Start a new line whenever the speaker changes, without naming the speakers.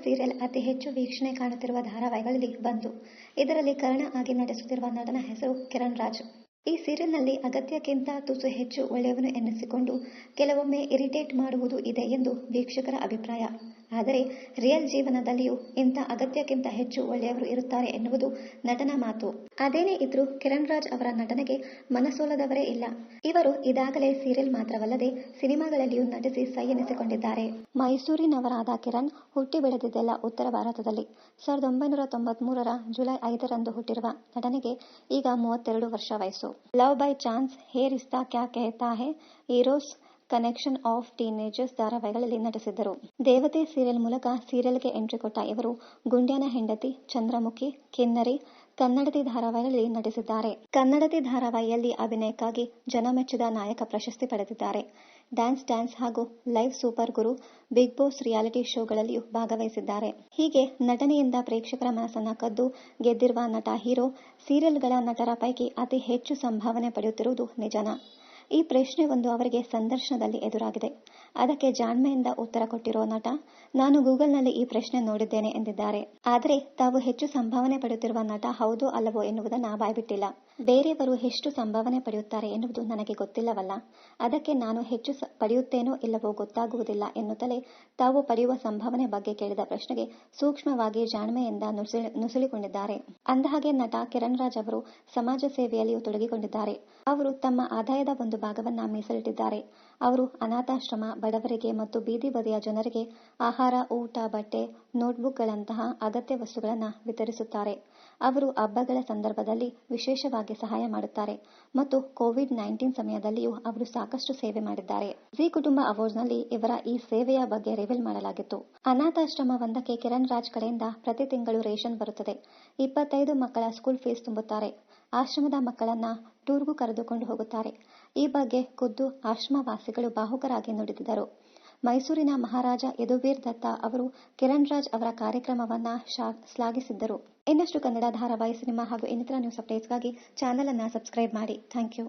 Serial ಅತಿ ಹೆಚ್ಚು ವೀಕ್ಷಣೆ ಕಾಣುತ್ತಿರುವ ಧಾರಾವಾಹಿಗಳಲ್ಲಿ ಒಂದು. ಇದರಲ್ಲಿ ಕರ್ಣ ಆಗಿ ನಟಿಸುತ್ತಿರುವ ನಟನ ಹೆಸರು ಕಿರಣ್ ರಾಜ್. ಈ ಸೀರಿಯಲ್ನಲ್ಲಿ ಅಗತ್ಯಕ್ಕಿಂತ ತುಸು ಹೆಚ್ಚು ಒಳ್ಳೆಯವನು ಎನ್ನಿಸಿಕೊಂಡು ಕೆಲವೊಮ್ಮೆ ಇರಿಟೇಟ್ ಮಾಡುವುದೂ ಇದೆ ಎಂದು ವೀಕ್ಷಕರ ಅಭಿಪ್ರಾಯ. ಆದರೆ ರಿಯಲ್ ಜೀವನದಲ್ಲಿಯೂ ಇಂಥ ಅಗತ್ಯಕ್ಕಿಂತ ಹೆಚ್ಚು ಒಳ್ಳೆಯವರು ಇರುತ್ತಾರೆ ಎನ್ನುವುದು ನಟನ ಮಾತು. ಅದೇನೇ ಇದ್ರೂ ಕಿರಣ್ ರಾಜ್ ಅವರ ನಟನೆಗೆ ಮನಸೋಲದವರೇ ಇಲ್ಲ. ಇವರು ಇದಾಗಲೇ ಸೀರಿಯಲ್ ಮಾತ್ರವಲ್ಲದೆ ಸಿನಿಮಾಗಳಲ್ಲಿಯೂ ನಟಿಸಿ ಸೈ ಎನಿಸಿಕೊಂಡಿದ್ದಾರೆ. ಮೈಸೂರಿನವರಾದ ಕಿರಣ್ ಹುಟ್ಟಿ ಬೆಳೆದಿದ್ದೆಲ್ಲ ಉತ್ತರ ಭಾರತದಲ್ಲಿ. 1993ರ ಜುಲೈ 5ರಂದು ಹುಟ್ಟಿರುವ ನಟನೆಗೆ ಈಗ 32 ವರ್ಷ ವಯಸ್ಸು. ಲವ್ ಬೈ ಚಾನ್ಸ್, ಹೇ ರಿಶ್ತಾ ಕ್ಯಾ ಕೆಹತಾ ಹೈ, ಈರೋಸ್, ಕನೆಕ್ಷನ್ ಆಫ್ ಟೀನೇಜರ್ಸ್ ಧಾರಾವಾಹಿಗಳಲ್ಲಿ ನಟಿಸಿದ್ದರು. ದೇವತೆ ಸೀರಿಯಲ್ ಮೂಲಕ ಸೀರಿಯಲ್ಗೆ ಎಂಟ್ರಿ ಕೊಟ್ಟ ಇವರು ಗುಂಡ್ಯನ ಹೆಂಡತಿ, ಚಂದ್ರಮುಖಿ, ಕಿನ್ನರಿ, ಕನ್ನಡತಿ ಧಾರಾವಾಹಿಗಳಲ್ಲಿ ನಟಿಸಿದ್ದಾರೆ. ಕನ್ನಡತಿ ಧಾರಾವಾಹಿಯಲ್ಲಿ ಅಭಿನಯಕ್ಕಾಗಿ ಜನಮೆಚ್ಚಿದ ನಾಯಕ ಪ್ರಶಸ್ತಿ ಪಡೆದಿದ್ದಾರೆ. ಡ್ಯಾನ್ಸ್ ಹಾಗೂ ಲೈವ್ ಸೂಪರ್ ಗುರು, ಬಿಗ್ ಬಾಸ್ ರಿಯಾಲಿಟಿ ಶೋಗಳಲ್ಲಿಯೂ ಭಾಗವಹಿಸಿದ್ದಾರೆ. ಹೀಗೆ ನಟನೆಯಿಂದ ಪ್ರೇಕ್ಷಕರ ಮನಸ್ಸನ್ನ ಕದ್ದು ಗೆದ್ದಿರುವ ನಟ ಹೀರೋ ಸೀರಿಯಲ್ಗಳ ನಟರ ಪೈಕಿ ಅತಿ ಹೆಚ್ಚು ಸಂಭಾವನೆ ಪಡೆಯುತ್ತಿರುವುದು ನಿಜನಾ? ಈ ಪ್ರಶ್ನೆ ಒಂದು ಅವರಿಗೆ ಸಂದರ್ಶನದಲ್ಲಿ ಎದುರಾಗಿದೆ. ಅದಕ್ಕೆ ಜಾಣ್ಮೆಯಿಂದ ಉತ್ತರ ಕೊಟ್ಟಿರೋ ನಟ, ನಾನು ಗೂಗಲ್ನಲ್ಲಿ ಈ ಪ್ರಶ್ನೆ ನೋಡಿದ್ದೇನೆ ಎಂದಿದ್ದಾರೆ. ಆದರೆ ತಾವು ಹೆಚ್ಚು ಸಂಭಾವನೆ ಪಡೆಯುತ್ತಿರುವ ನಟ ಹೌದೋ ಅಲ್ಲವೋ ಎನ್ನುವುದನ್ನ ಬಾಯ್ಬಿಟ್ಟಿಲ್ಲ. ಬೇರೆಯವರು ಎಷ್ಟು ಸಂಭಾವನೆ ಪಡೆಯುತ್ತಾರೆ ಎನ್ನುವುದು ನನಗೆ ಗೊತ್ತಿಲ್ಲವಲ್ಲ, ಅದಕ್ಕೆ ನಾನು ಹೆಚ್ಚು ಪಡೆಯುತ್ತೇನೋ ಇಲ್ಲವೋ ಗೊತ್ತಾಗುವುದಿಲ್ಲ ಎನ್ನುತ್ತಲೇ ತಾವು ಪಡೆಯುವ ಸಂಭಾವನೆ ಬಗ್ಗೆ ಕೇಳಿದ ಪ್ರಶ್ನೆಗೆ ಸೂಕ್ಷ್ಮವಾಗಿ ಜಾಣ್ಮೆಯಿಂದ ನುಸುಳಿಕೊಂಡಿದ್ದಾರೆ. ಅಂದಹಾಗೆ ನಟ ಕಿರಣ್ ರಾಜ್ ಅವರು ಸಮಾಜ ಸೇವೆಯಲ್ಲಿಯೂ ತೊಡಗಿಕೊಂಡಿದ್ದಾರೆ. ಅವರು ತಮ್ಮ ಆದಾಯದ ಒಂದು ಭಾಗವನ್ನ ಮೀಸಲಿಟ್ಟಿದ್ದಾರೆ. ಅವರು ಅನಾಥಾಶ್ರಮ, ಬಡವರಿಗೆ ಮತ್ತು ಬೀದಿ ಬದಿಯ ಜನರಿಗೆ ಆಹಾರ, ಊಟ, ಬಟ್ಟೆ, ನೋಟ್ಬುಕ್ಗಳಂತಹ ಅಗತ್ಯ ವಸ್ತುಗಳನ್ನು ವಿತರಿಸುತ್ತಾರೆ. ಅವರು ಹಬ್ಬಗಳ ಸಂದರ್ಭದಲ್ಲಿ ವಿಶೇಷವಾಗಿ ಸಹಾಯ ಮಾಡುತ್ತಾರೆ ಮತ್ತು ಕೋವಿಡ್-19 ಸಮಯದಲ್ಲಿಯೂ ಅವರು ಸಾಕಷ್ಟು ಸೇವೆ ಮಾಡಿದ್ದಾರೆ. ಜಿ ಕುಟುಂಬ ಅವಾರ್ಡ್ಸ್ನಲ್ಲಿ ಇವರ ಈ ಸೇವೆಯ ಬಗ್ಗೆ ರಿವೀಲ್ ಮಾಡಲಾಗಿತ್ತು. ಅನಾಥಾಶ್ರಮವೊಂದಕ್ಕೆ ಕಿರಣ್ ರಾಜ್ ಕಡೆಯಿಂದ ಪ್ರತಿ ತಿಂಗಳು ರೇಷನ್ ಬರುತ್ತದೆ. 25 ಮಕ್ಕಳ ಸ್ಕೂಲ್ ಫೀಸ್ ತುಂಬುತ್ತಾರೆ. ಆಶ್ರಮದ ಮಕ್ಕಳನ್ನ ಟೂರ್ಗೂ ಕರೆದುಕೊಂಡು ಹೋಗುತ್ತಾರೆ. ಈ ಬಗ್ಗೆ ಖುದ್ದು ಆಶ್ರಮವಾಸಿಗಳು ಭಾವುಕರಾಗಿ ನುಡಿದಿದ್ದರು. ಮೈಸೂರಿನ ಮಹಾರಾಜ ಯದುವೀರ್ ದತ್ತ ಅವರು ಕಿರಣ್ ರಾಜ್ ಅವರ ಕಾರ್ಯಕ್ರಮವನ್ನ ಶ್ಲಾಘಿಸಿದ್ದರು. ಇನ್ನಷ್ಟು ಕನ್ನಡ ಧಾರಾವಾಹಿ, ಸಿನಿಮಾ ಹಾಗೂ ಇನ್ನಿತರ ನ್ಯೂಸ್ ಅಪ್ಡೇಟ್ಸ್ಗಾಗಿ ಚಾನೆಲ್ ಅನ್ನು ಸಬ್ಸ್ಕ್ರೈಬ್ ಮಾಡಿ. Thank you.